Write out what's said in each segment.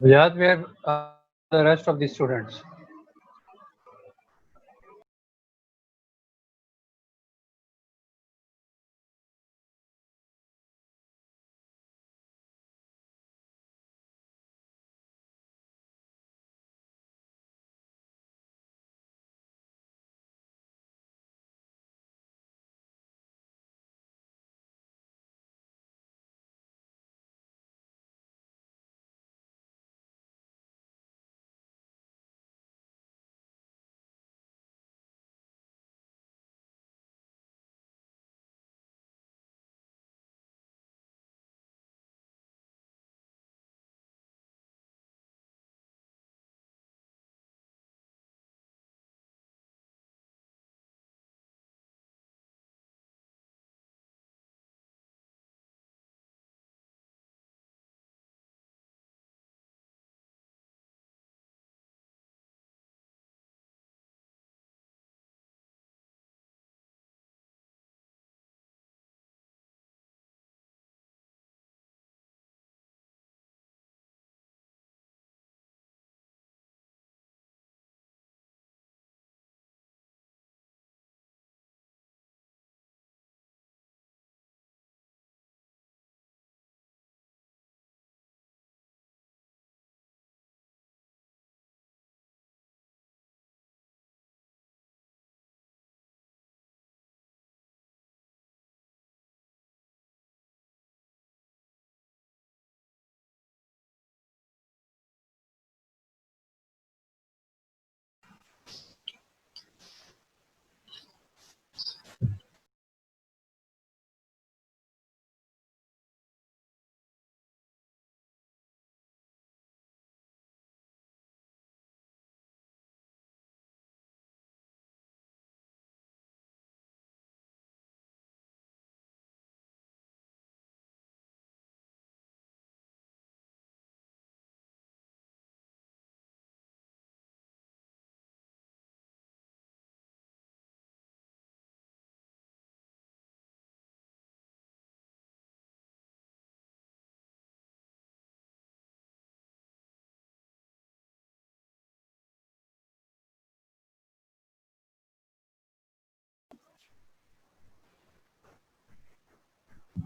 Vijat, where are the rest of the students?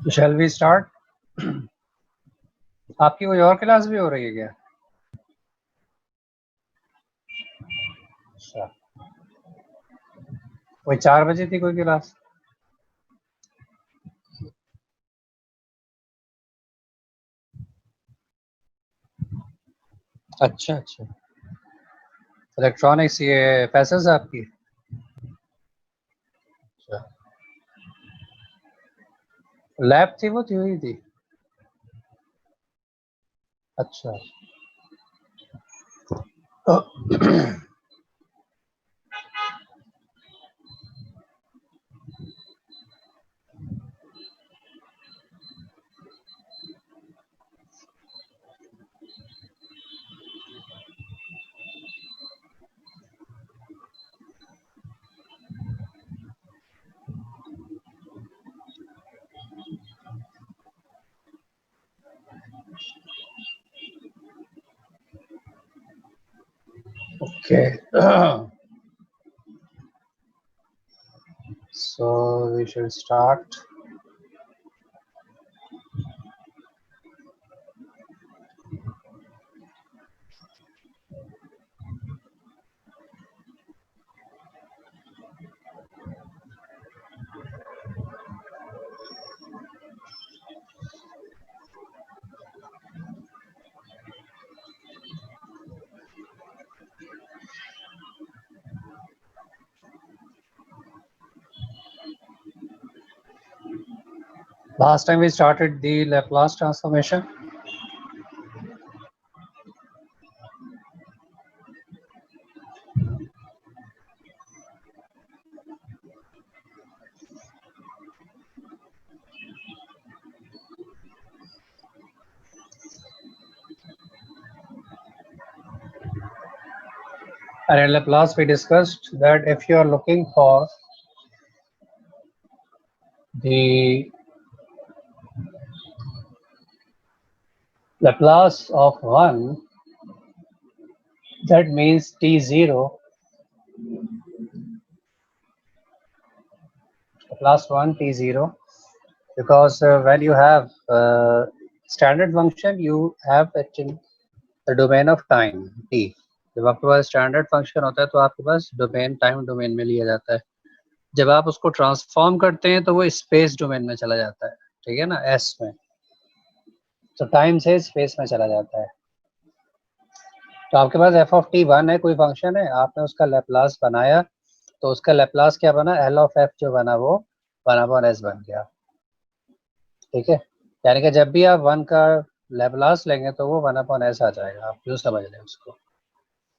तो shall we start? आपकी कोई और क्लास भी हो रही है क्या? अच्छा, कोई 4 बजे थी कोई क्लास? अच्छा अच्छा, इलेक्ट्रॉनिक्स ये पैसेज आपकी? अच्छा, लैब थी वो थी हुई थी? अच्छा okay. So we shall start. Last time we started the Laplace transformation. And in Laplace we discussed that if you are looking for the Laplace of 1, that means t0 plus 1 t0 because when you have standard function you have actually the domain of time t. जब आपके पास standard function होता है तो आपके पास domain time domain में लिया जाता है। जब आप उसको ट्रांसफॉर्म करते हैं तो वो स्पेस डोमेन में चला जाता है, ठीक है ना, एस में, तो टाइम से स्पेस में चला जाता है। तो आपके पास एफ ऑफ टी वन है, कोई फंक्शन है, आपने उसका लैप्लास बनाया तो उसका लैप्लास क्या बना, एल ऑफ एफ जो बना वो 1/s बन गया, ठीक है। यानी कि जब भी आप 1 का लैप्लास लेंगे तो वो 1/s आ जाएगा, आप यूँ समझ लें उसको।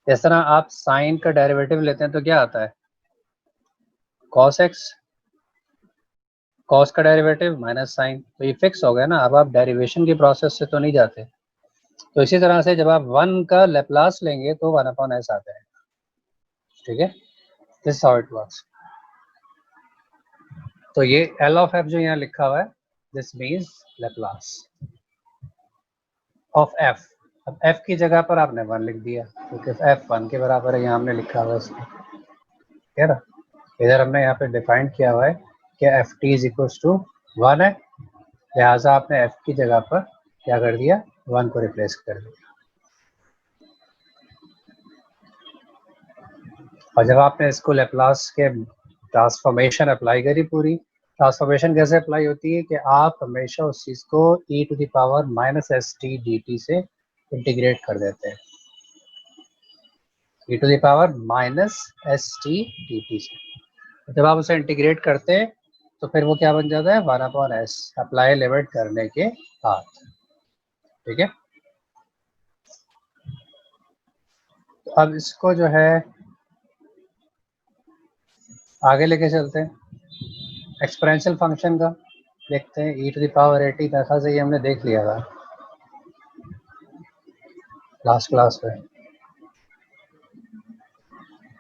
इस तरह आप साइन का डेरिवेटिव लेते हैं तो क्या आता है, cos x, cos का डेरिवेटिव माइनस साइन, तो ये फिक्स हो गया ना। अब आप डेरिवेशन की प्रोसेस से तो नहीं जाते। तो इसी तरह से जब आप 1 का लैप्लास लेंगे तो 1/s आ जाएगा, ठीक है। This how it works. तो ये एल ऑफ एफ जो यहाँ लिखा हुआ है, this means Laplace of F. अब एफ की जगह पर आपने 1 लिख दिया क्योंकि एफ 1 के बराबर है, यहाँ हमने लिखा हुआ है इसमें, ठीक है ना। इधर हमने यहाँ पे डिफाइन किया हुआ है कि F T is equal to 1 है, लिहाजा आपने एफ की जगह पर क्या कर दिया, 1 को रिप्लेस कर दिया। और जब आपने इसको लैप्लास के ट्रांसफॉर्मेशन अप्लाई करी, पूरी ट्रांसफॉर्मेशन कैसे अप्लाई होती है कि आप हमेशा उस चीज़ को e to the power minus S T D T से इंटीग्रेट कर देते हैं, e to the power minus S T D T से। जब आप उसे इंटीग्रेट करते हैं तो फिर वो क्या बन जाता है, 1/s अप्लाई लिमिट करने के बाद, ठीक है। तो अब इसको जो है आगे लेके चलते हैं, एक्सपोनेंशियल फंक्शन का देखते हैं। e टू द पावर 80 मेरे से ये हमने देख लिया था लास्ट क्लास में।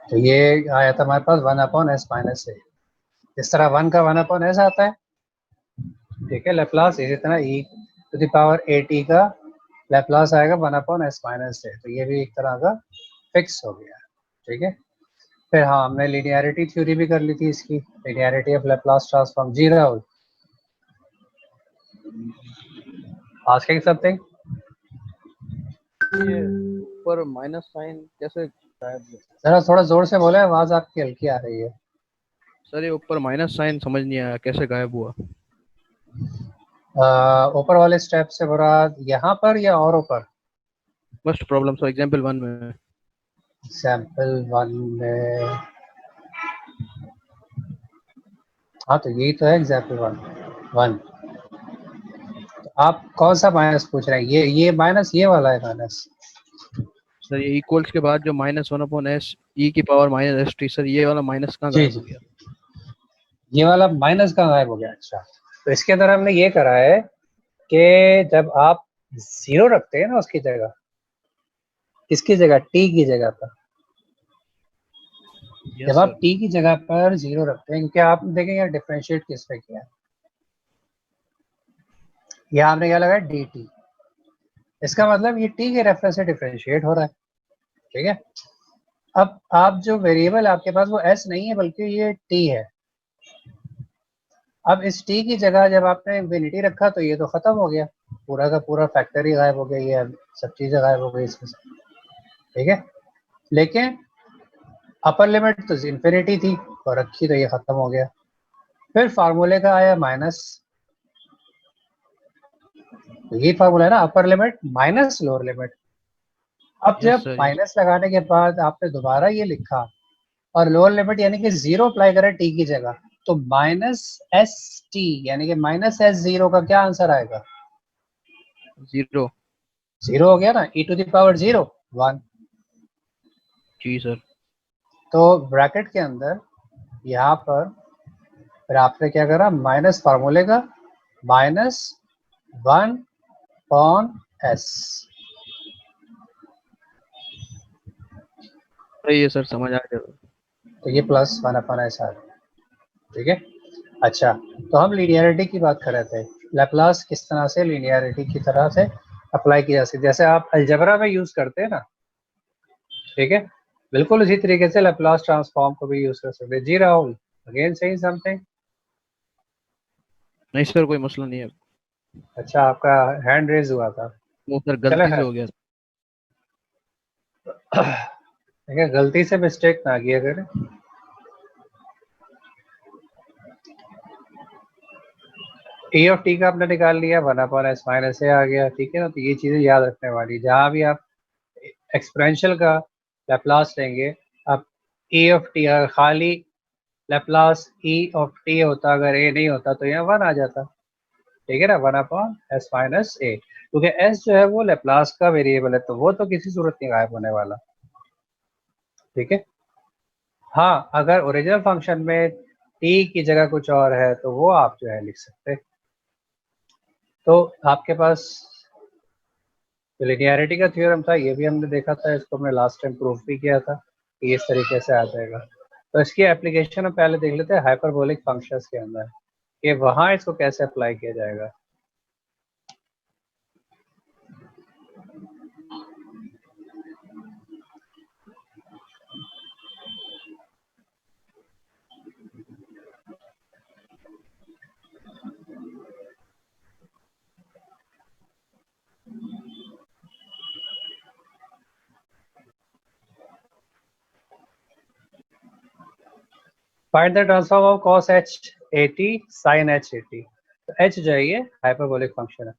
तो ये आया था हमारे पास 1/s माइनस ए, इस तरह 1 का 1/s आता है, ठीक है, लैप्लास। इसी तरह e टू द पावर 80 का लैप्लास आएगा 1/s माइनस ए, तो ये भी एक तरह का फिक्स हो गया, ठीक है। फिर हाँ, हमने लीनियरिटी थ्योरी भी कर ली थी इसकी, लीनियरिटी ऑफ लैप्लास ट्रांसफॉर्म। जी राहुल, आस्किंग समथिंग। ये ऊपर माइनस साइन कैसे गायब हुआ? जरा थोड़ा जोर से बोले, आवाज आपकी हल्की आ रही है। सर ये ऊपर माइनस साइन समझ नहीं आया कैसे गायब हुआ? ऊपर वाले स्टेप से मुराद यहाँ पर या और ऊपर? फर्स्ट प्रॉब्लम सर एग्जांपल 1 में। सैंपल 1 में, हाँ तो यही तो है एग्जाम्पल 1। तो आप कौन सा माइनस पूछ रहे हैं, ये माइनस, ये वाला है माइनस? सर ये इक्वल्स के बाद जो -1/s e की power minus S T, sir ये वाला माइनस कहाँ जी गायब हो जी, गया? ये वाला माइनस का गायब हो गया। अच्छा, तो इसके अंदर हमने ये करा है कि जब आप 0 रखते हैं ना उसकी जगह, किसकी जगह, टी की जगह पर, यस जब आप सर। टी की जगह पर 0 रखते हैं, क्योंकि आप देखेंगे यार डिफरेंशिएट किस पे किया है, यहाँ हमने क्या लगाया डी टी, इसका मतलब ये टी के रेफरेंस से डिफरेंशिएट हो रहा है, ठीक है। अब आप जो वेरिएबल आपके पास वो एस नहीं है बल्कि ये टी है। अब इस टी की जगह जब आपने इन्फिनिटी रखा तो ये तो खत्म हो गया, पूरा का पूरा फैक्टर ही गायब हो गया, ये सब चीजें गायब हो गई इसमें से, ठीक है। लेकिन अपर लिमिट तो इन्फिनिटी थी और रखी तो ये खत्म हो गया। फिर फार्मूले का आया माइनस, तो ये फार्मूला है ना, upper limit minus lower limit. अब यस जब सर यस। माइनस लगाने के बाद आपने दोबारा ये लिखा और लोअर लिमिट यानी कि 0 अप्लाई करें टी की जगह, तो माइनस एस टी यानी कि माइनस एस 0 का क्या आंसर आएगा, 0। 0 हो गया ना, e टू द पावर 0 1। जी सर। तो ब्रैकेट के अंदर यहाँ पर फिर आपने क्या करा, माइनस फार्मूले का माइनस 1/s, सही है सर, समझ आ गया। तो ये प्लस 1/s आ गया, ठीक है। अच्छा, तो हम लीनियरिटी की बात कर रहे थे, लैप्लास किस तरह से लीनियरिटी की तरह से अप्लाई की जा सकती है, जैसे आप अलजेब्रा में यूज करते हैं ना, ठीक है, बिल्कुल उसी तरीके से लैप्लास ट्रांसफॉर्म को भी यूज कर सकते हैं। जी राहुल, अगेन सेइंग समथिंग। नहीं सर, कोई मसला नहीं है। अच्छा, आपका हैंड रेज हुआ था। वो सर चले गलती से है। हो गया। ठीक है, गलती से मिस्टेक ना किया करें। टी ऑफ टी का आपने निकाल लिया, 1/s माइनस ए आ गया। ठीक है ना, तो ये चीजें याद रखने वाली। जहां भी आप एक्सपोनेंशियल का लैप्लास लेंगे, आप ई ऑफ टी, अगर खाली लैप्लास ई ऑफ टी होता, अगर ए नहीं होता तो यहाँ 1 आ जाता। ठीक है ना, 1/s माइनस ए, क्योंकि एस जो है वो लैप्लास का वेरिएबल है, तो वो तो किसी सूरत नहीं गायब होने वाला। ठीक है, हाँ, अगर ओरिजिनल फंक्शन में टी की जगह कुछ और है तो वो आप जो है लिख सकते। तो आपके पास लिनियरिटी का थ्योरम था, ये भी हमने देखा था, इसको हमने लास्ट टाइम प्रूफ भी किया था कि इस तरीके से आ जाएगा। तो इसकी एप्लीकेशन हम पहले देख लेते हैं हाइपरबोलिक फंक्शंस के अंदर, कि वहां इसको कैसे अप्लाई किया जाएगा। Find the transform of cos h at sin h at। तो h जो है ये हाइपरबोलिक फंक्शन है।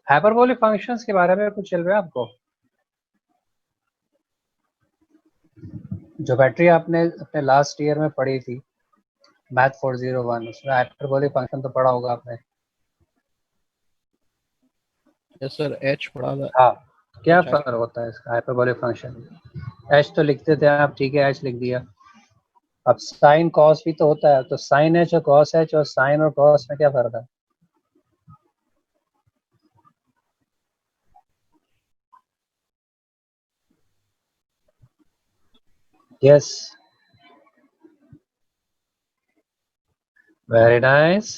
हाइपरबोलिक फंक्शंस के बारे में कुछ चल रहा है आपको? ज्योमेट्री आपने अपने लास्ट ईयर में पढ़ी थी, मैथ 401, उसमें हाइपरबोलिक फंक्शन तो पढ़ा होगा आपने। यस सर, एच पढ़ा था। हाँ, क्या अच्छा। फर्क होता है इसका हाइपरबोलिक फंक्शन? h तो लिखते थे आप, ठीक है, h लिख दिया। अब साइन कॉस भी तो होता है, तो साइन एच और कॉस एच, और साइन और कॉस में क्या फर्क है? यस, वेरी नाइस,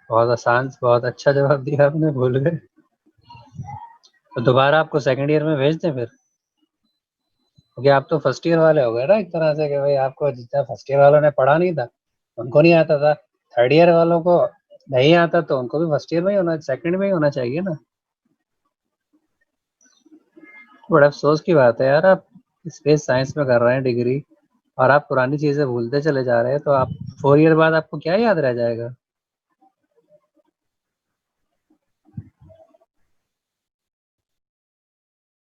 बहुत आसान, बहुत अच्छा जवाब दिया आपने, भूल गए तो दोबारा आपको सेकंड ईयर में भेज दें फिर, क्योंकि आप तो फर्स्ट ईयर वाले हो गए ना एक तरह से, कि भाई आपको जितना फर्स्ट ईयर वालों ने पढ़ा नहीं था, उनको नहीं आता था, थर्ड ईयर वालों को नहीं आता, तो उनको भी फर्स्ट ईयर में ही होना, सेकंड में ही होना चाहिए ना। बड़ा अफसोस की बात है यार, आप स्पेस साइंस में कर रहे हैं डिग्री और आप पुरानी चीजें भूलते चले जा रहे हैं, तो आप 4 ईयर बाद आपको क्या याद रह जाएगा?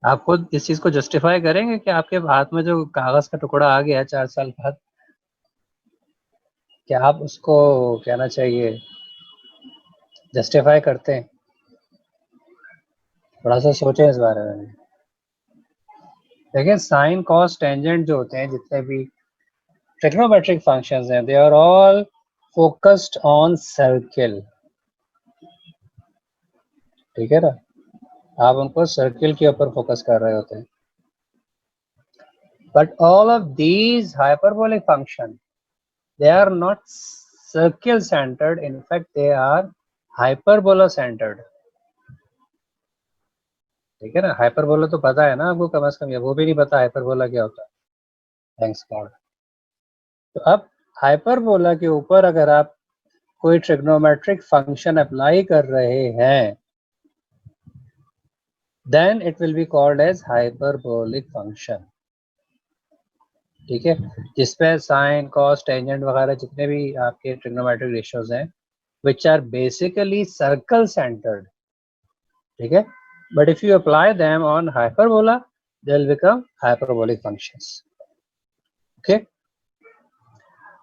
आप खुद इस चीज को जस्टिफाई करेंगे कि आपके हाथ में जो कागज का टुकड़ा आ गया 4 साल बाद, क्या आप उसको, कहना चाहिए, जस्टिफाई करते हैं? थोड़ा सा सोचें इस बारे में। देखिए, साइन कॉस टेंजेंट जो होते हैं, जितने भी ट्रिग्नोमेट्रिक फंक्शंस हैं, they are all focused on circle. ठीक है ना, आप उनको सर्किल के ऊपर फोकस कर रहे होते हैं। But all of these hyperbolic function, they are not circle centered, in fact they are hyperbola centered। ठीक है ना, हाइपरबोला तो पता है ना आपको कम से कम, या वो भी नहीं पता हाइपरबोला क्या होता है? Thanks God. तो अब हाइपरबोला के ऊपर अगर आप कोई ट्रिग्नोमेट्रिक फंक्शन अप्लाई कर रहे हैं, then it will be called as hyperbolic function. ठीक है, जिसपे साइन कॉस टेंजेंट वगैरह जितने भी आपके ट्रिग्नोमेट्रिक रेशियोज हैं, which are basically circle centred. ठीक है, but if you apply them on hyperbola, they'll become hyperbolic functions। okay,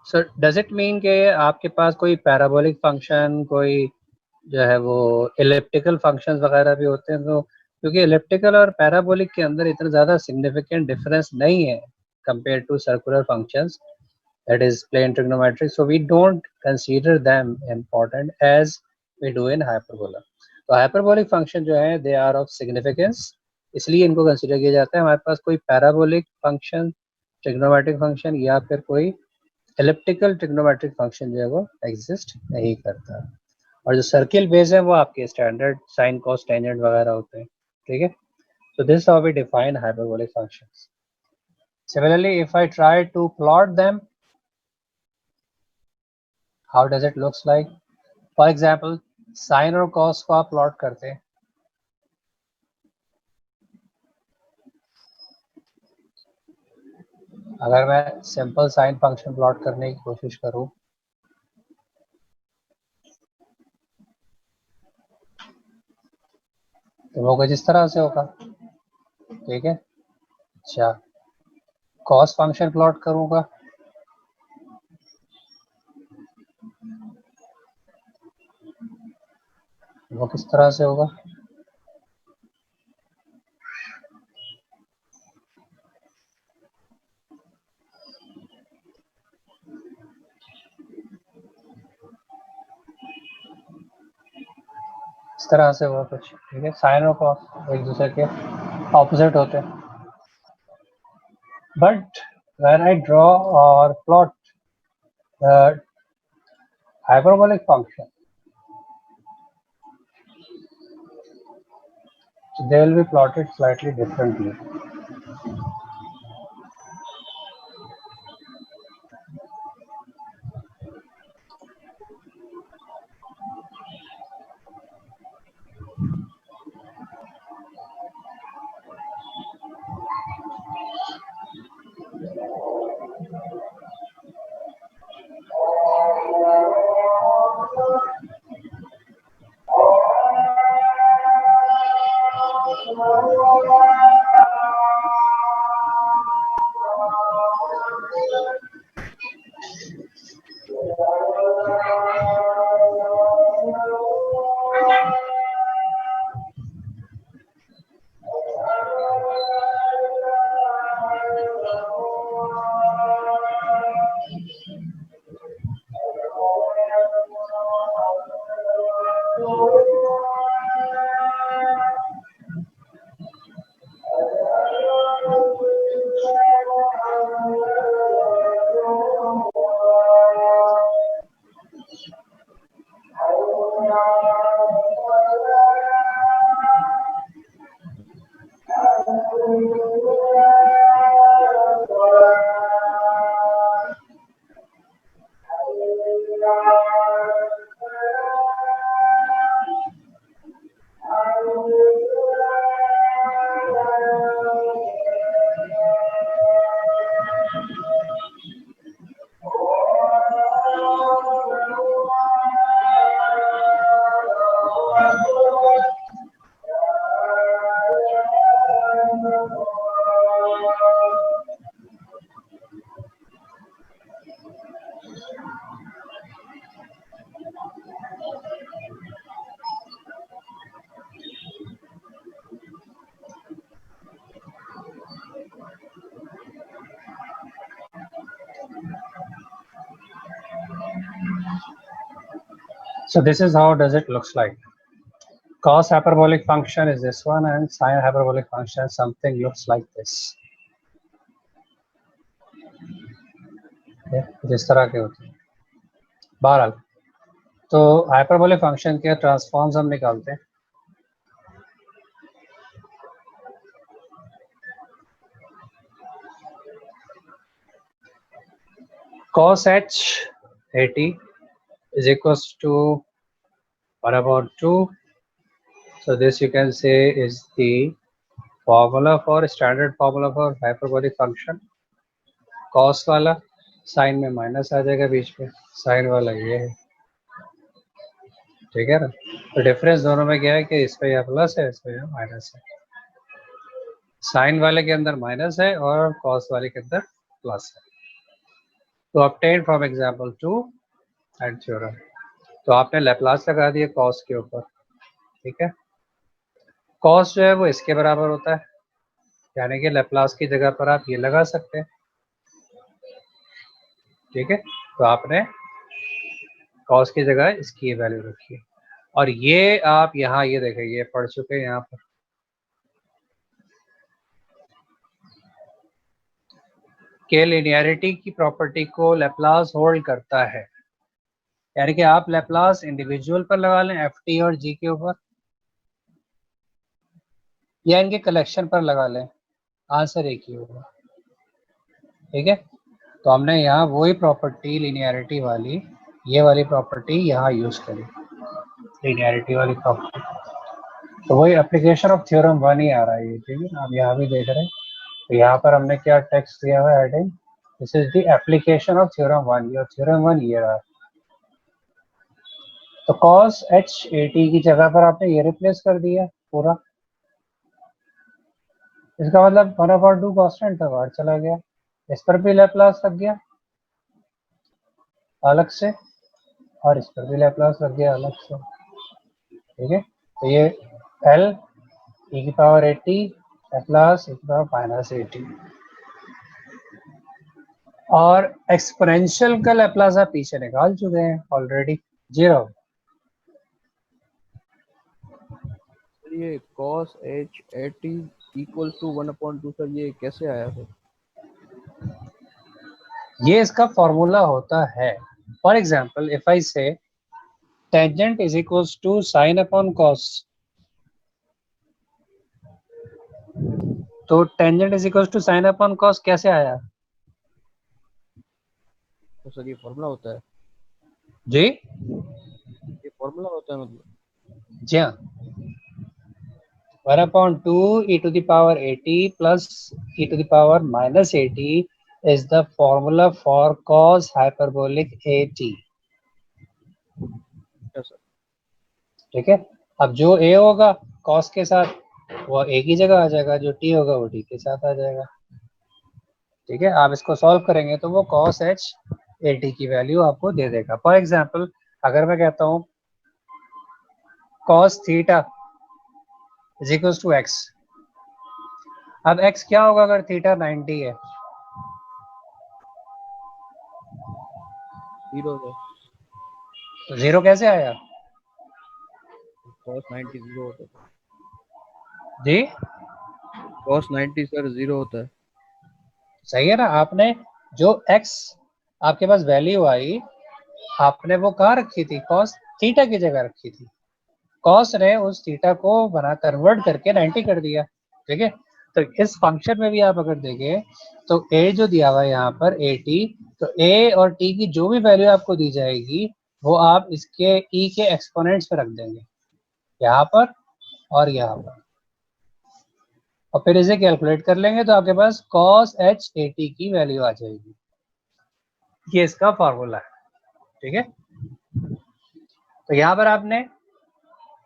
so does it mean कि आपके पास कोई पैराबोलिक फंक्शन, कोई जो है वो इलिप्टिकल फंक्शंस वगैरह भी होते हैं? तो क्योंकि इलिप्टिकल और पैराबोलिक के अंदर इतना ज़्यादा सिग्निफिकेंट डिफरेंस नहीं है compared to circular functions, that is plane trigonometry, so we don't consider them important as we do in hyperbola। तो हाइपरबोलिक फंक्शन जो है दे आर ऑफ सिग्निफिकेंस, इसलिए इनको कंसिडर किया जाता है। हमारे पास कोई पैराबोलिक फंक्शन, ट्रिग्नोमेट्रिक फंक्शन, या फिर कोई एलिप्टिकल ट्रिग्नोमेट्रिक फंक्शन जो है वो एग्जिस्ट नहीं करता। और जो सर्किल बेस है वो आपके स्टैंडर्ड साइन कॉस टेंजेंट वगैरह होते हैं। ठीक है, so this is how we define hyperbolic functions। Similarly, if I try to plot them, how does it looks like? For example, sin और cos को आप plot करते हैं, अगर मैं सिंपल साइन फंक्शन प्लॉट करने की कोशिश करूं, तो वो कुछ इस तरह से होगा, ठीक है। अच्छा, कॉस फंक्शन प्लॉट करूंगा, वो किस तरह से होगा? इस तरह से होगा कुछ, ठीक है। साइन और कॉस एक दूसरे के ऑपोजिट होते हैं, बट व्हेन आई ड्रॉ और plot hyperbolic function, they will be plotted slightly differently. So this is how does it looks like. Cos hyperbolic function is this one, and sin hyperbolic function something looks like this. जिस तरह के होते हैं। बहरहाल, तो hyperbolic function के transforms हम निकालते हैं। Cos h 80 is equals to 1/2. So this you can say is the formula for standard formula for hyperbolic function. Cos वाला साइन में माइनस आ जाएगा बीच में, साइन वाला ये है, ठीक है ना। तो डिफरेंस दोनों में क्या है कि इसमें यह प्लस है, इसमें यह माइनस है। साइन वाले के अंदर माइनस है और कॉस वाले के अंदर प्लस है। तो obtain from example 2 and theorem, तो आपने लैप्लास लगा दिया कॉस के ऊपर, ठीक है। कॉस जो है वो इसके बराबर होता है, यानी कि लैप्लास की जगह पर आप ये लगा सकते हैं, ठीक है। तो आपने कॉस की जगह इसकी वैल्यू रखी है, और ये आप यहाँ ये देखें, ये पढ़ चुके हैं यहाँ पर के लिनियरिटी की प्रॉपर्टी को लैप्लास होल्ड करता है, यानी कि आप लैप्लास इंडिविजुअल पर लगा लें एफ टी और जी के ऊपर, या इनके कलेक्शन पर लगा लें, आंसर एक ही होगा। ठीक है, तो हमने यहाँ वही प्रॉपर्टी लिनियरिटी वाली, ये वाली प्रॉपर्टी यहाँ यूज करी, लिनियरिटी वाली प्रॉपर्टी। तो वही एप्लीकेशन ऑफ थ्योरम 1 ही आ रहा है ये, ठीक है ना, आप यहाँ भी देख रहे हैं। तो यहाँ पर हमने क्या टेक्स्ट दिया हुआ है heading, this is the application of theorem 1, ये थ्योरम 1 ये रहा। तो cos h at की जगह पर आपने ये रिप्लेस कर दिया पूरा, इसका मतलब 1/2 कांस्टेंट था, बाहर चला गया, इस पर भी लैप्लास लग गया अलग से, और इस पर भी लैप्लास लग गया अलग से, ठीक है। तो ये l e की पावर 80 लैप्लास e की पावर -80, और एक्सपोनेंशियल का लैप्लास आप पीछे निकाल चुके हैं ऑलरेडी, 0। ये cos h 80 equal to 1/2 sir, ये कैसे आया सर? ये इसका फॉर्मूला होता है। For example if I say tangent is equals to sine upon cos, तो tangent is equals to sine upon cos कैसे आया तो सर ये फॉर्मूला होता है, जी? ये फॉर्मूला होता है मतलब? जी हाँ, 1/2 e to the power 80 plus e to the power -80 is the formula for cos hyperbolic at, क्या सर? ठीक है। अब जो a होगा cos के साथ वो a की जगह आ जाएगा, जो t होगा वो t के साथ आ जाएगा, ठीक है। आप इसको सॉल्व करेंगे तो वो cos h at की वैल्यू आपको दे देगा। फॉर एग्जाम्पल अगर मैं कहता हूँ cos theta is equal to x, अब x क्या होगा अगर थीटा 90 है? 0 सर, तो 0 कैसे आया cos 90 0 होता है, जी? cos 90 सर 0 होता है। सही है ना, आपने जो x आपके पास वैल्यू आई, आपने वो कहाँ रखी थी, cos थीटा की जगह रखी थी, cos ने उस थीटा को बना कन्वर्ट करके 90 कर दिया, ठीक है। तो इस फंक्शन में भी आप अगर देखें तो a जो दिया हुआ है यहाँ पर at, तो a और t की जो भी वैल्यू आपको दी जाएगी वो आप इसके e के एक्सपोनेंट्स पे रख देंगे, यहाँ पर और यहाँ पर, और फिर इसे कैलकुलेट कर लेंगे तो आपके पास cos h at की वैल्यू आ जाएगी। ये इसका फॉर्मूला है, ठीक है। तो यहाँ पर आपने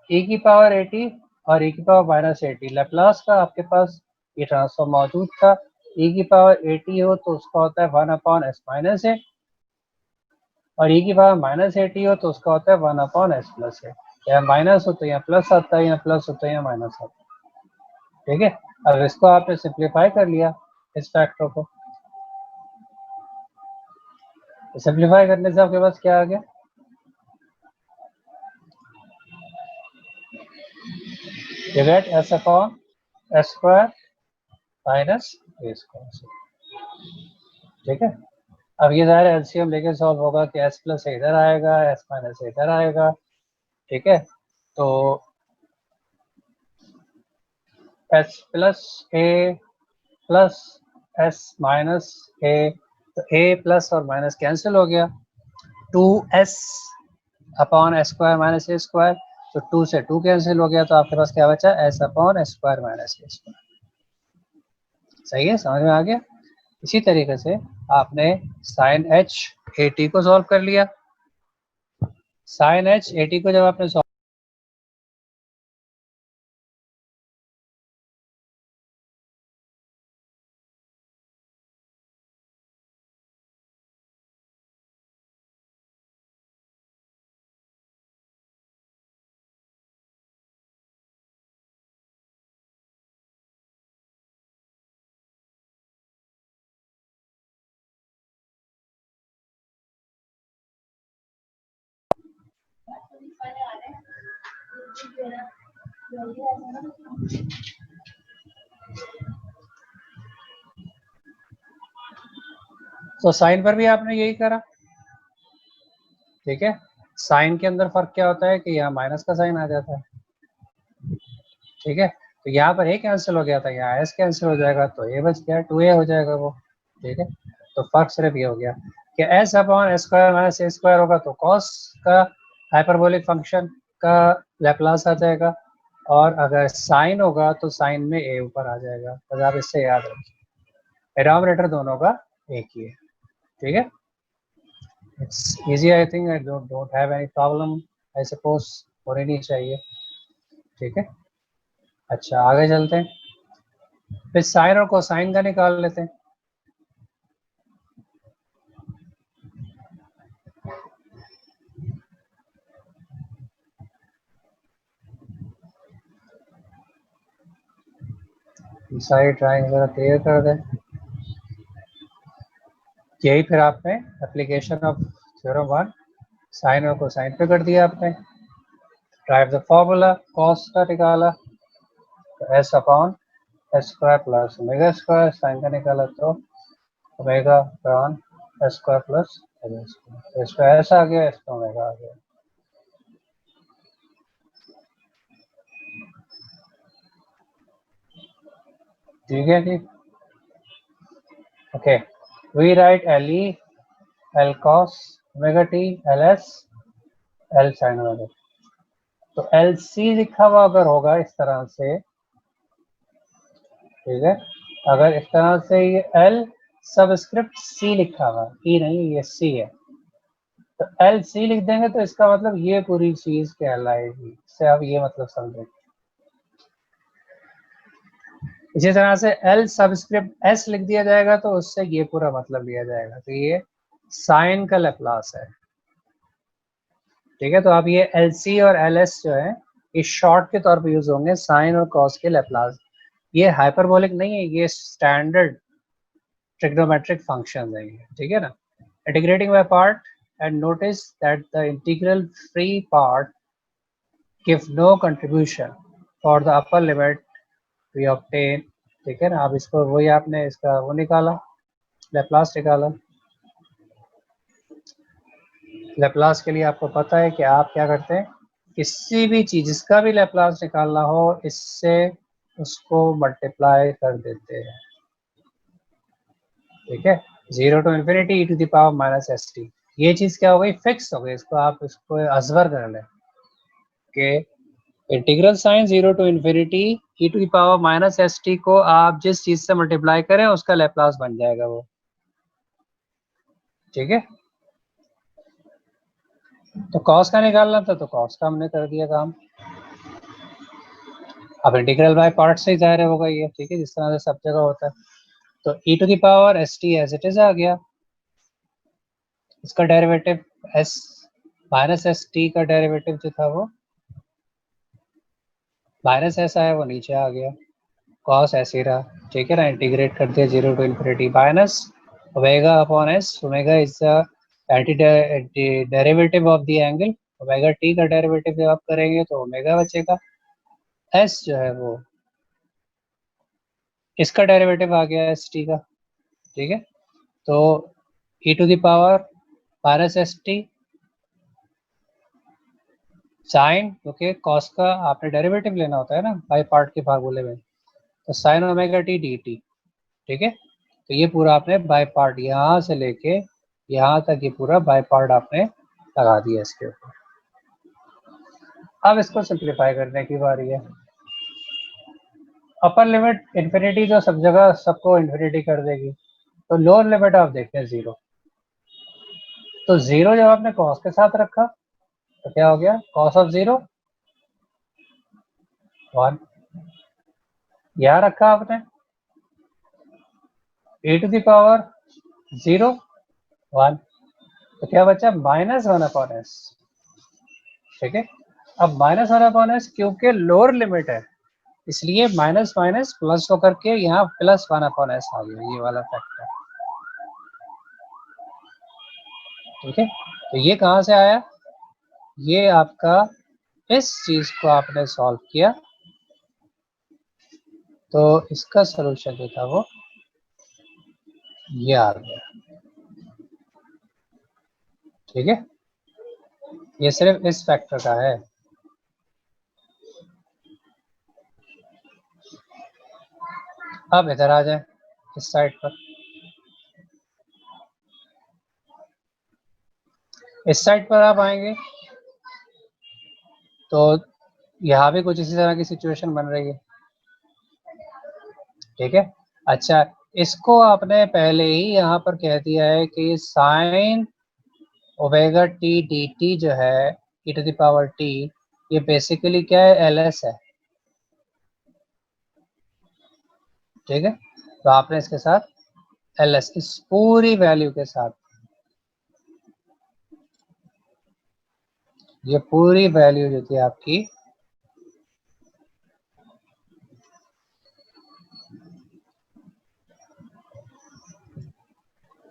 e की पावर 80 और e की पावर -80 लैप्लास का आपके पास ये ट्रांसफॉर्म मौजूद था। e की पावर 80 हो तो उसका होता है 1/s-a, और e की पावर -80 हो तो उसका होता है 1/s+a। या माइनस हो तो यहाँ प्लस आता है, या प्लस हो तो यहाँ माइनस आता है, ठीक है। अब इसको आपने सिंप्लीफाई कर लिया इस फैक्टर को, तो सिंप्लीफाई करने से आपके पास क्या आ गया, you get s/s² -a², ठीक है। अब ये ज़ाहिर एलसीएम लेके सॉल्व होगा कि s+a इधर आएगा, s-a इधर आएगा, ठीक है। तो s+a प्लस s-a, तो a प्लस और माइनस कैंसिल हो गया, 2s/s² तो 2 से 2 कैंसिल हो गया, तो आपके पास क्या बचा, s/s² सही है, समझ में आ गया। इसी तरीके से आपने साइन h at को सॉल्व कर लिया। साइन h at को जब आपने सॉल्व तो साइन पर भी आपने यही करा, ठीक है। साइन के अंदर फर्क क्या होता है कि यहाँ माइनस का साइन आ जाता है, ठीक है। तो यहाँ पर a कैंसिल हो गया था, यहाँ s कैंसिल हो जाएगा, तो a बच गया, 2a हो जाएगा वो, ठीक है। तो फर्क सिर्फ ये हो गया कि S upon S square minus A square होगा तो कॉस का हाइपरबोलिक फंक्शन का लैप्लास आ जाएगा, और अगर साइन होगा तो साइन में ए ऊपर आ जाएगा। तो आप इससे याद रखिए डिनोमिनेटर दोनों का एक ही है। ठीक है, it's easy, I think I don't have any problem, I suppose होनी नहीं चाहिए। ठीक है, अच्छा आगे चलते हैं, फिर साइन और कोसाइन का निकाल लेते हैं। साइड ड्राइंग जरा क्लियर कर दें। यही फिर आपने एप्लीकेशन ऑफ थ्योरम 1 साइन और कोसाइन पे कर दिया आपने। ड्राइव द फॉर्मूला, कॉस का निकाला तो S upon S square plus omega square, sine का निकाला तो omega upon S square plus omega square. तो इसका एस आ गया, इसका ओमेगा आ गया। ठीक है जी, okay. We write L E L cos omega T L S L sine omega. तो एल सी लिखा हुआ अगर होगा इस तरह से, ठीक है, अगर इस तरह से ये एल सबस्क्रिप्ट सी लिखा हुआ, ई नहीं ये सी है, तो एल सी लिख देंगे तो इसका मतलब ये पूरी चीज कहलाएगी। इससे आप ये मतलब समझें। इसी तरह से एल सबस्क्रिप्ट एस लिख दिया जाएगा तो उससे ये पूरा मतलब लिया जाएगा। तो ये साइन का लैप्लास है। ठीक है, तो आप ये एल सी और एल एस जो है ये शॉर्ट के तौर पर यूज होंगे साइन और कॉस के लैप्लास। ये हाइपरबोलिक नहीं है, ये स्टैंडर्ड ट्रिग्नोमेट्रिक फंक्शन है ये। ठीक है ना, integrating by part, and notice that the integral free part give no contribution for the upper limit we obtain। ठीक है ना, अब इसको वही आपने इसका वो निकाला, लैप्लास निकाला। लैप्लास के लिए आपको पता है कि आप क्या करते हैं, किसी भी चीज जिसका भी लैप्लास निकालना हो इससे उसको मल्टीप्लाई कर देते हैं। ठीक है, 0 to infinity e to the power minus S T, ये चीज क्या हो गई, फिक्स हो गई। इसको आप इसको अजवर कर लें कि integral sine 0 to infinity e to the power minus S T को आप जिस चीज से मल्टीप्लाई करें उसका लैप्लास बन जाएगा वो। ठीक है, तो कॉस का निकालना था तो कॉस का हमने कर दिया काम। अब इंटीग्रल बाय पार्ट से ही जाहिर होगा ये। ठीक है, जिस तरह से सब जगह होता है। तो e to the power S T as it is आ गया, इसका derivative S minus S T का डेरिवेटिव जो था वो माइनस एस आया वो नीचे आ गया, कॉस ऐसे ही रहा। ठीक है ना, इंटीग्रेट कर दिया 0 to infinity minus omega upon S. Omega is the anti derivative of the angle, omega T का डेरिवेटिव जब आप करेंगे तो ओमेगा बचेगा, एस जो है वो इसका डेरिवेटिव आ गया एस टी का। ठीक है, तो e to the power minus S T sine, क्योंकि कॉस का आपने डेरिवेटिव लेना होता है ना बाई पार्ट के फार्मूले में, तो sine omega T D T. ठीक है, तो ये पूरा आपने बाय पार्ट यहाँ से लेके यहाँ तक ये पूरा बाय पार्ट आपने लगा दिया इसके ऊपर। अब इसको सिंप्लीफाई करने की बारी है। अपर लिमिट इन्फिनिटी तो सब जगह सबको इन्फिनिटी कर देगी, तो लोअर लिमिट आप देखते हैं 0। तो 0 जब आपने कॉस के साथ रखा तो क्या हो गया, कॉस ऑफ 0 1, यहाँ रखा आपने e टू द पावर 0 1, तो क्या बचा माइनस 1 अपॉन एस। ठीक है, अब माइनस 1 अपॉन एस क्योंकि लोअर लिमिट है इसलिए माइनस माइनस प्लस होकर के यहाँ प्लस 1 अपॉन एस आ गया, ये वाला फैक्टर। ठीक है, तो ये कहाँ से आया, ये आपका इस चीज को आपने सॉल्व किया तो इसका सलूशन जो था वो ये आ गया। ठीक है, ये सिर्फ इस फैक्टर का है। अब इधर आ जाए इस साइड पर, इस साइड पर आप आएंगे तो यहाँ भी कुछ इसी तरह की सिचुएशन बन रही है, ठीक है। अच्छा, इसको आपने पहले ही यहाँ पर कह दिया है कि sine omega T D T जो है ई टू द पावर टी, ये बेसिकली क्या है, एल एस है, ठीक है। तो आपने इसके साथ एल एस इस पूरी वैल्यू के साथ, ये पूरी वैल्यू जो थी आपकी,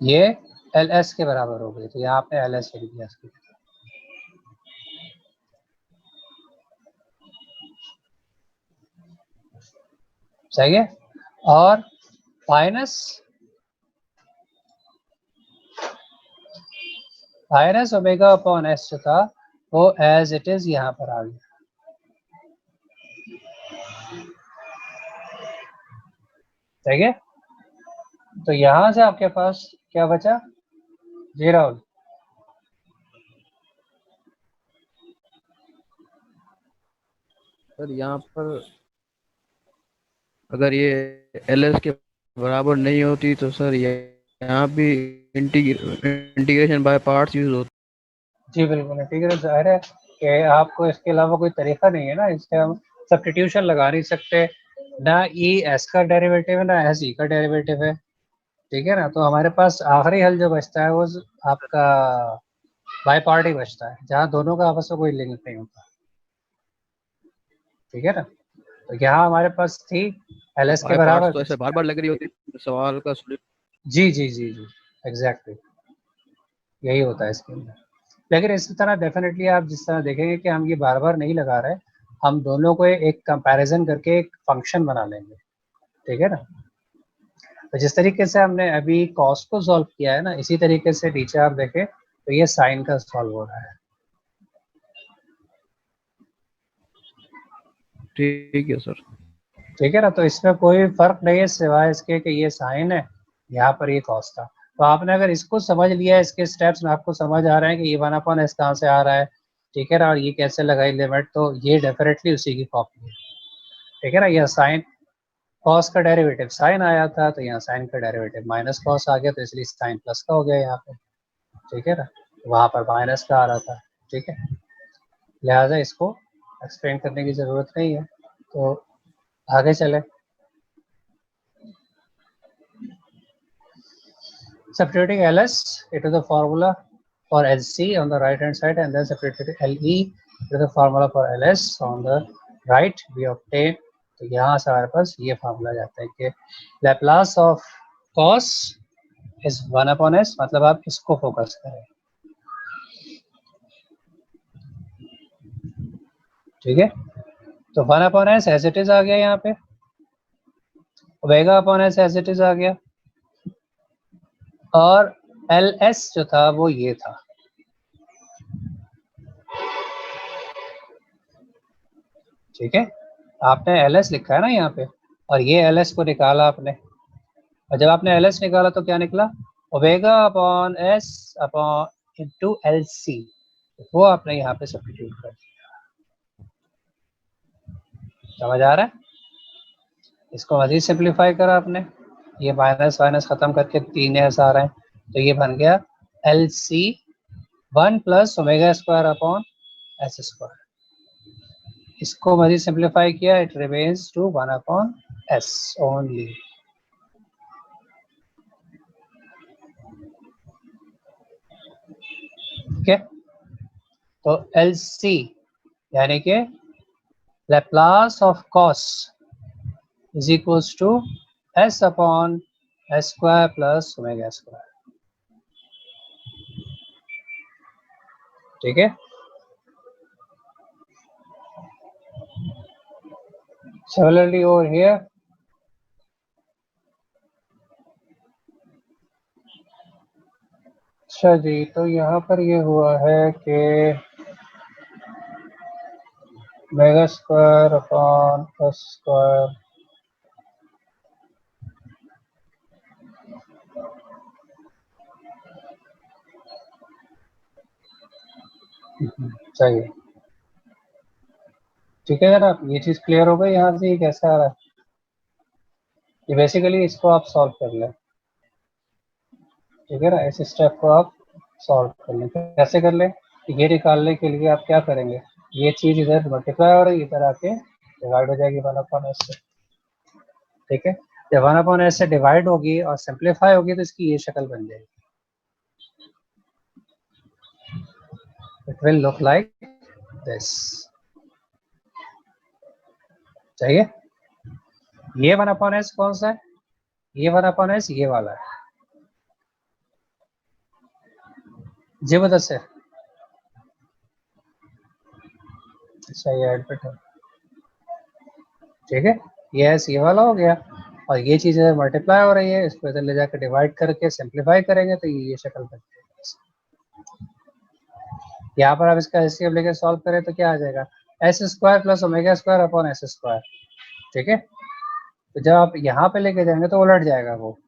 ये एल एस के बराबर हो गई, तो यहाँ आपने एल एस लिख दिया इसकी, सही है। और माइनस ओमेगा अपॉन एस जो था वो एज इट इज यहाँ पर आ गया, ठीक है। तो यहाँ से आपके पास क्या बचा, जीरो। सर यहाँ पर अगर ये एल एस के बराबर नहीं होती तो सर यहाँ भी इंटीग्रेशन बाय पार्ट्स यूज होता। जी बिल्कुल, ठीक है। जाहिर है कि आपको इसके अलावा कोई तरीका नहीं है ना, इससे हम सब्स्टिट्यूशन लगा नहीं सकते, ना ई एस का डेरिवेटिव है ना एस ई का डेरिवेटिव है, ठीक है ना। तो हमारे पास आखिरी हल जो बचता है वो आपका बाई पार्ट ही बचता है, जहाँ दोनों का आपस में कोई लिंक नहीं होता, ठीक है ना। तो यहाँ हमारे पास थी एल एस के बाय पार्ट्स बराबर, तो ऐसे बार बार लग रही होती है, सवाल का जी जी जी जी, एग्जैक्टली यही होता है इसके अंदर। लेकिन इसी तरह डेफिनेटली आप जिस तरह देखेंगे कि हम ये बार बार नहीं लगा रहे, हम दोनों को एक कंपैरिजन करके एक फंक्शन बना लेंगे, ठीक है ना। तो जिस तरीके से हमने अभी कॉस को सॉल्व किया है ना, इसी तरीके से नीचे आप देखें तो ये साइन का सॉल्व हो रहा है, ठीक है सर। ठीक है ना। तो इसमें कोई फर्क नहीं है सिवाय इसके कि ये साइन है, यहाँ पर ये कॉस था। तो आपने अगर इसको समझ लिया, इसके स्टेप्स में आपको समझ आ रहे हैं कि ये 1/s कहाँ से आ रहा है, ठीक है ना, और ये कैसे लगाई लिमिट, तो ये डेफिनेटली उसी की कॉपी है, ठीक है ना। यह साइन कॉस का डेरिवेटिव साइन आया था, तो यहाँ साइन का डेरिवेटिव माइनस कॉस आ गया, तो इसलिए साइन प्लस का हो गया यहाँ पे, ठीक है ना। वहाँ पर माइनस का आ रहा था, ठीक है। लिहाजा इसको एक्सप्लेन करने की ज़रूरत नहीं है, तो आगे चले। Substituting ls into the formula for lc on the right hand side, and then substituting le into the formula for ls on the right, we obtain, तो यहाँ से हमारे पास ये फार्मूला जाता है कि Laplace of cos is 1/s, मतलब आप इसको फोकस करें, ठीक है। तो 1/s एज इट इज आ गया, यहाँ पे omega upon S as it is आ गया, और एल एस जो था वो ये था, ठीक है। आपने एल एस लिखा है ना यहाँ पे, और ये एल एस को निकाला आपने, और जब आपने एल एस निकाला तो क्या निकला, omega upon S upon into L C, वो आपने यहाँ पे सब्स्टिट्यूट कर दिया, समझ आ रहा है। इसको मजीद सिंप्लीफाई करा आपने, ये माइनस माइनस खत्म करके 3s आ रहे हैं, तो ये बन गया L C 1 plus omega square upon S square. इसको मजीद सिंप्लीफाई किया, it remains to 1/s only, ठीक है। तो एल सी यानी कि Laplace of cos is equals to s upon s square plus omega square, ठीक है। Similarly over here, अच्छा जी, तो यहाँ पर ये हुआ है कि omega square upon S square, सही है। ठीक है जनाब, ये चीज क्लियर हो गई यहाँ से, ये कैसे आ रहा है? ये बेसिकली इसको आप सॉल्व कर लें, ठीक है ना, इस स्टेप को आप सॉल्व कर लें। कैसे कर लें? ये निकालने के लिए आप क्या करेंगे, ये चीज इधर मल्टीप्लाई हो रही है, इधर आके डिवाइड हो जाएगी 1/s से। ठीक है, जब 1/s से डिवाइड होगी और सिंप्लीफाई होगी तो इसकी ये शक्ल बन जाएगी, it will look like this. चाहिए? ये 1/s कौन सा है? ये 1/s ये वाला है। जी मुदस्सिर, अच्छा ये एडमिट है, ठीक है, ये वाला हो गया, और ये चीज़ मल्टीप्लाई हो रही है, इसको इधर ले जाकर डिवाइड करके सिंप्लीफाई करेंगे तो ये शक्ल बन जाएगी। यहाँ पर आप इसका एचसीएफ लेके सॉल्व करें तो क्या आ जाएगा, s² + ω² ठीक है। तो जब आप यहाँ पे लेके जाएंगे तो उलट जाएगा, वो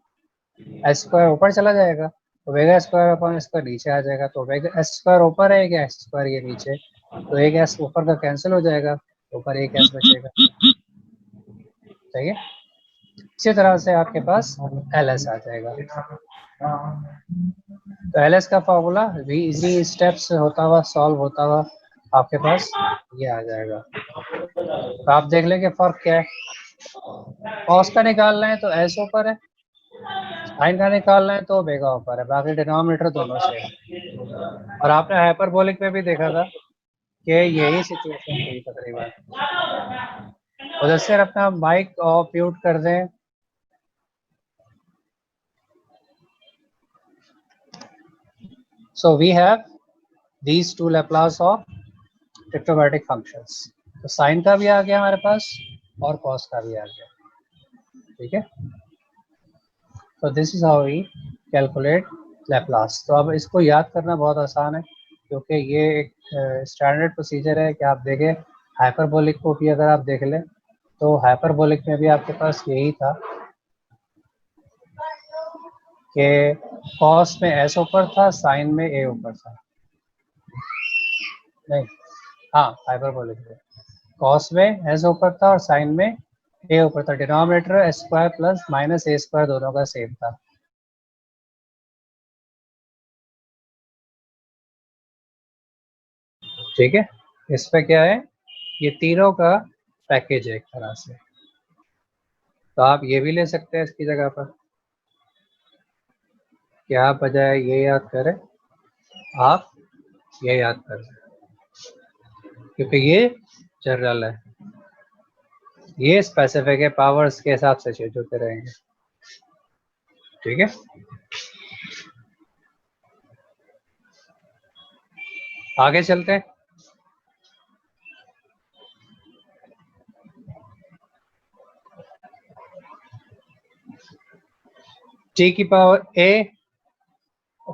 s² ऊपर चला जाएगा, ω² नीचे आ जाएगा। तो s² ऊपर है, एक s² ये नीचे, तो एक s ऊपर का कैंसिल हो जाएगा, ऊपर एक s बचेगा। सही है। इसी तरह से आपके पास LS आ जाएगा। तो LS का फॉर्मूला भी इजी स्टेप्स होता हुआ सॉल्व होता हुआ आपके पास ये आ जाएगा। तो आप देख लेंगे फर्क क्या है। कॉस का निकालना है तो S ऊपर है, साइन का निकालना है तो ओमेगा ऊपर है, बाकी डिनोमिनेटर दोनों से है। और आपने हाइपरबोलिक में भी देखा था कि यही सिचुएशन थी तकरीबन। उधर से अपना माइक ऑफ म्यूट कर दें। So we have these two Laplace of trigonometric functions. तो साइन का भी आ गया हमारे पास और कॉस का भी आ गया, ठीक है। तो this is how we calculate Laplace. तो अब इसको याद करना बहुत आसान है, क्योंकि ये एक स्टैंडर्ड प्रोसीजर है कि आप देखें हाइपरबोलिक को भी अगर आप देख लें तो हाइपरबोलिक में भी आपके पास यही था कि कॉस में एस ऊपर था, साइन में ए ऊपर था। नहीं, हाँ हाइपरबोलिक में कॉस में एस ऊपर था और साइन में ए ऊपर था। डिनोमिनेटर s² प्लस -a² दोनों का सेम था। ठीक है, इस पे क्या है, ये तीनों का पैकेज है एक तरह से। तो आप ये भी ले सकते हैं इसकी जगह पर, कि आप बजाय ये याद करें आप ये याद कर लें, क्योंकि ये जनरल है, ये स्पेसिफिक है, पावर्स के हिसाब से चेंज होते रहेंगे। ठीक है, आगे चलते हैं। t की पावर a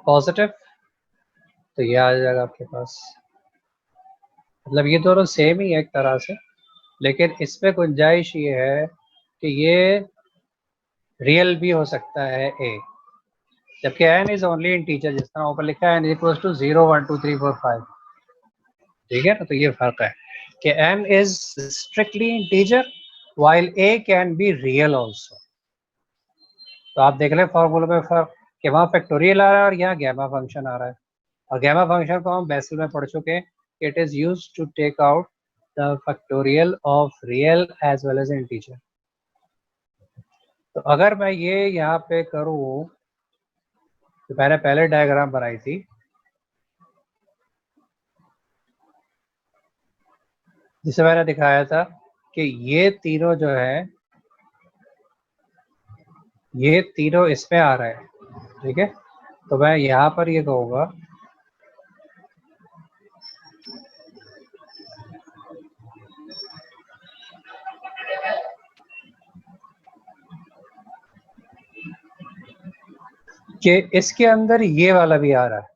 पॉजिटिव, तो ये आ जाएगा आपके पास। मतलब ये दोनों सेम ही है एक तरह से, लेकिन इसमें गुंजाइश ये है कि ये रियल भी हो सकता है a, जबकि n इज ओनली इंटीजर, जिस तरह ऊपर लिखा है n इक्वल्स टू 0 1 2 3 4 5। ठीक है ना, तो ये फर्क है कि n is strictly integer while a can be real also. तो आप देख लें फॉर्मूले में फर्क, कि वहाँ फैक्टोरियल आ रहा है और यहाँ गैमा फंक्शन आ रहा है। और गैमा फंक्शन को हम बेसिल में पढ़ चुके हैं, it is use to take out the factorial of real as well as integer. तो अगर मैं ये यहाँ पे करूँ, तो मैंने पहले डायग्राम बनाई थी, जिसे मैंने दिखाया था कि ये तीनों जो है, ये तीनों इसमें आ रहे हैं। ठीक है, तो मैं यहाँ पर ये कहूँगा कि इसके अंदर ये वाला भी आ रहा है।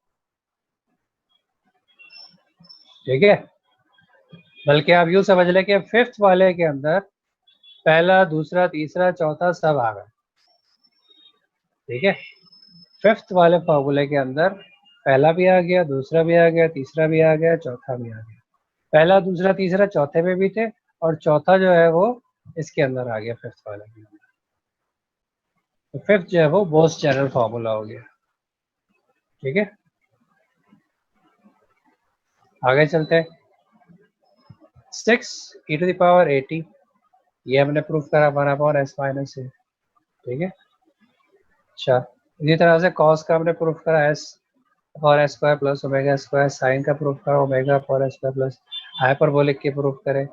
ठीक है, बल्कि आप यूँ समझ लें कि फिफ्थ वाले के अंदर पहला, दूसरा, तीसरा, चौथा सब आ गए। ठीक है, फिफ्थ वाले फॉर्मूले के अंदर पहला भी आ गया, दूसरा भी आ गया, तीसरा भी आ गया, चौथा भी आ गया। पहला, दूसरा, तीसरा चौथे में भी थे और चौथा जो है वो इसके अंदर आ गया, फिफ्थ वाले के अंदर। तो फिफ्थ जो है वो बोस चैनल फॉर्मूला हो गया। ठीक है, आगे चलते हैं। 6 e⁻80 ये हमने प्रूफ करा 1/s-a। ठीक है, अच्छा इसी तरह से कॉस का हमने प्रूफ करा s/s² प्लस ओमेगा²। साइन का प्रूफ करा ओमेगा/s² प्लस हाइपरबोलिक की प्रूफ करें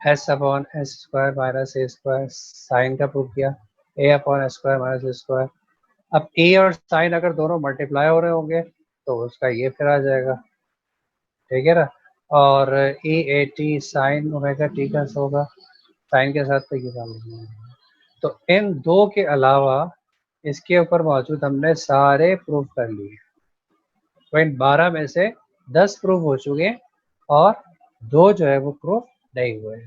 s/s² माइनस a²। साइन का प्रूफ किया a/s² माइनस a²। अब ए और साइन अगर दोनों मल्टीप्लाई हो रहे होंगे तो उसका ये फिर आ जाएगा। ठीक है ना, और e/80 साइन ओमेगा टी का होगा, साइन के साथ तो ये वाला। तो इन दो के अलावा इसके ऊपर मौजूद हमने सारे प्रूफ कर लिए। तो इन 12 में से 10 प्रूफ हो चुके हैं और 2 जो है वो प्रूफ नहीं हुए,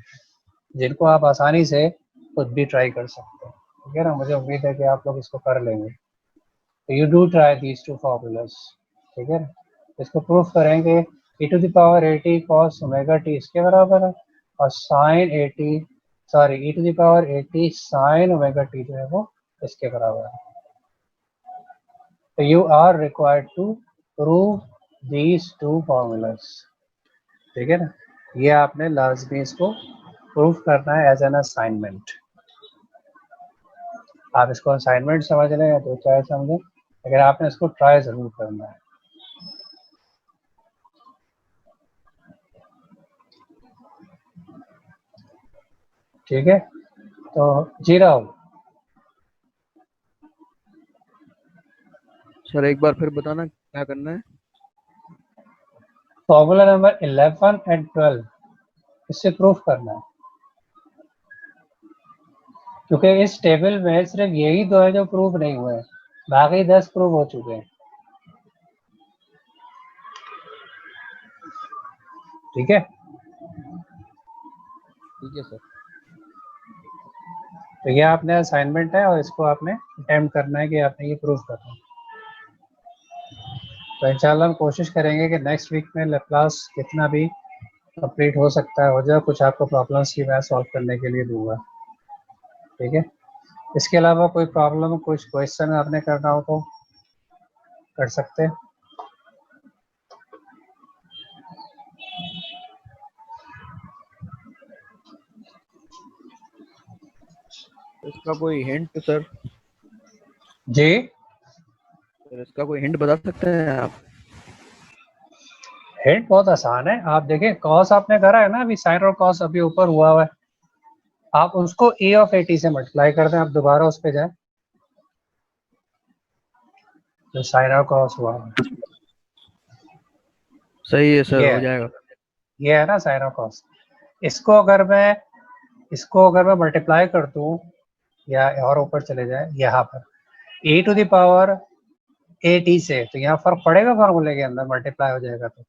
जिनको आप आसानी से खुद भी ट्राई कर सकते हैं। ठीक है ना, मुझे उम्मीद है कि आप लोग इसको कर लेंगे। तो you do try these 2 formulas. ठीक है ना, इसको प्रूफ करेंगे e⁻80 cos ω t इसके बराबर है और sign 80 sorry e⁻80 sign ω t जो है वो इसके बराबर है। तो you are required to prove these 2 formulas. ठीक है ना, ये आपने लाजमी इसको प्रूफ करना है एज एन असाइनमेंट। आप इसको असाइनमेंट समझ लें या तो चाहे समझें, अगर आपने इसको ट्राई जरूर करना है। ठीक है, तो जी राहुल सर एक बार फिर बताना क्या करना है। फॉर्मूला नंबर 11 एंड 12 इससे प्रूफ करना है, क्योंकि इस टेबल में सिर्फ यही दो है जो प्रूफ नहीं हुए हैं, बाकी 10 प्रूफ हो चुके हैं। ठीक है, ठीक है सर। तो ये आपने असाइनमेंट है और इसको आपने अटेम्प्ट करना है कि आपने ये प्रूफ करना है। तो इंशाल्लाह हम कोशिश करेंगे कि नेक्स्ट वीक में लैप्लास कितना भी कंप्लीट हो सकता है हो जाए, कुछ आपको प्रॉब्लम्स की मैं सॉल्व करने के लिए दूंगा। ठीक है, इसके अलावा कोई प्रॉब्लम, कुछ क्वेश्चन आपने करना हो तो कर सकते हैं। इसका कोई हिंट सर? जी, सर इसका कोई हिंट बता सकते हैं आप? हिंट बहुत आसान है। आप देखें, कॉस आपने करा है ना अभी, साइन और कॉस अभी ऊपर हुआ है, आप उसको e/80 से मल्टीप्लाई कर दें। आप दोबारा उस पर जाए जो साइन और कॉस हुआ है, सही है सर, ये हो है, जाएगा। ये है ना साइन और कॉस। इसको अगर मैं मल्टीप्लाई कर दूं या और ऊपर चले जाए यहाँ पर e⁻80 से, तो यहाँ फर्क पड़ेगा, फार्मूले के अंदर मल्टीप्लाई हो जाएगा तो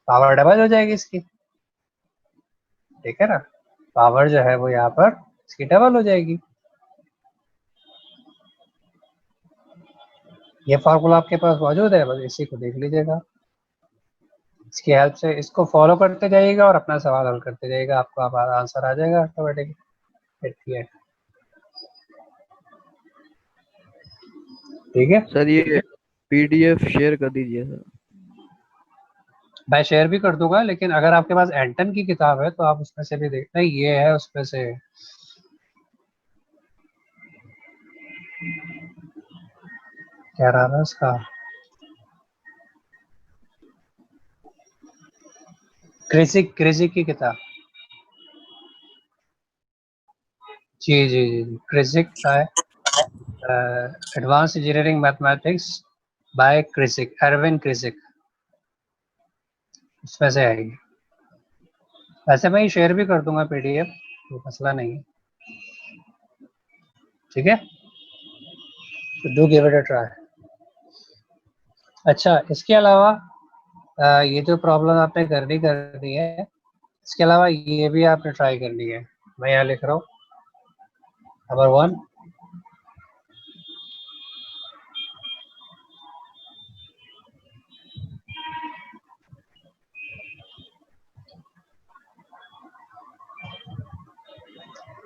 पावर डबल हो जाएगी इसकी। ठीक है ना, पावर जो है वो यहाँ पर इसकी डबल हो जाएगी। ये फार्मूला आपके पास मौजूद है, बस इसी को देख लीजिएगा। इसकी हेल्प से इसको फॉलो करते जाइएगा और अपना सवाल हल करते जाइएगा, आपको आप आंसर आ जाएगा ऑटोमेटिक। ठीक है, सर ये पीडीएफ शेयर कर दीजिए सर। मैं शेयर भी कर दूंगा, लेकिन अगर आपके पास एंटन की किताब है तो आप उसमें से भी देख, नहीं ये है उसमें से, क्या नाम है उसका, क्रिसिक की किताब। जी जी जी जी, क्रिसिक का है, advance engineering mathematics by Kreyszig, Erwin Kreyszig, उसमें से आएगी। वैसे मैं ये शेयर भी कर दूंगा पीडीएफ, कोई मसला नहीं है। ठीक है, तो do give it a try. अच्छा, इसके अलावा ये जो प्रॉब्लम आपने करनी है, इसके अलावा ये भी आपने ट्राई करनी है। मैं यहाँ लिख रहा हूँ number 1,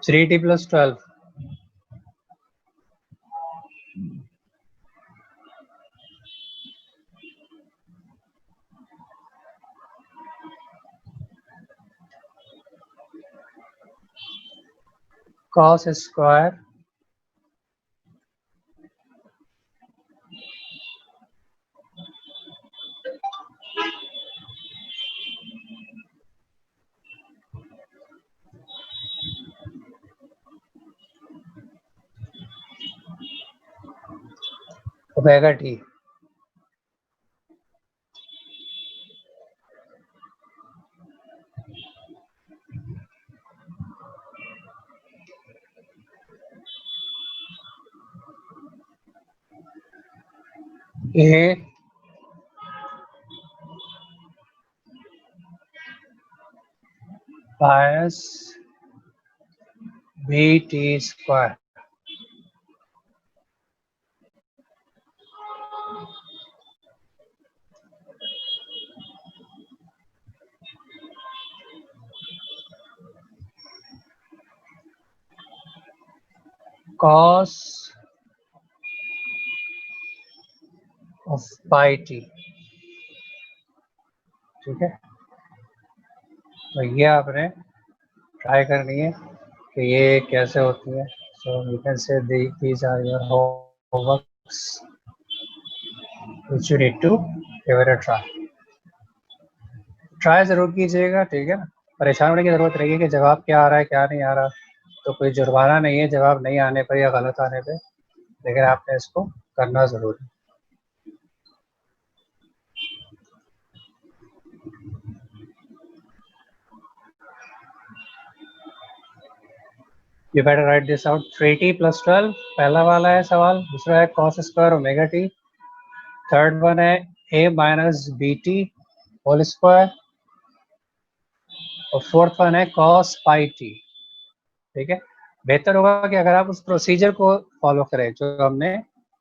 3t plus 12. Cos square omega t. A minus bt square. Cos of pi t. ठीक है, तो ये आपने ट्राई करनी है कि ये कैसे होती है. So you can say these are your homeworks which you need to give it a try जरूर कीजिएगा. ठीक है ना, परेशान होने की जरूरत नहीं है कि जवाब क्या आ रहा है क्या नहीं आ रहा. तो कोई जुर्माना नहीं है जवाब नहीं आने पर या गलत आने पे, लेकिन आपने इसको करना जरूर है. You better write this out. 3t plus 12 पहला वाला है सवाल. दूसरा है cos square omega t. Third one है a minus B T whole square. और फोर्थ वन है cos पाई t. ठीक है, बेहतर होगा कि अगर आप उस प्रोसीजर को फॉलो करें जो हमने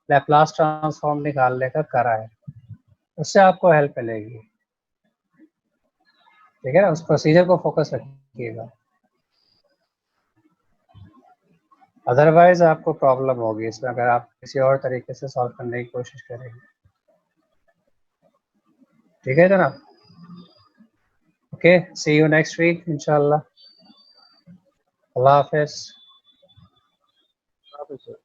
लैप्लास ट्रांसफॉर्म निकालने का करा है, उससे आपको हेल्प मिलेगी. ठीक है ना, उस प्रोसीजर को फोकस रखिएगा, अदरवाइज आपको प्रॉब्लम होगी इसमें अगर आप किसी और तरीके से सॉल्व करने की कोशिश करेंगे. ठीक है जनाब. Okay, see you next week इंशाल्लाह. अल्लाह हाफिज. सर.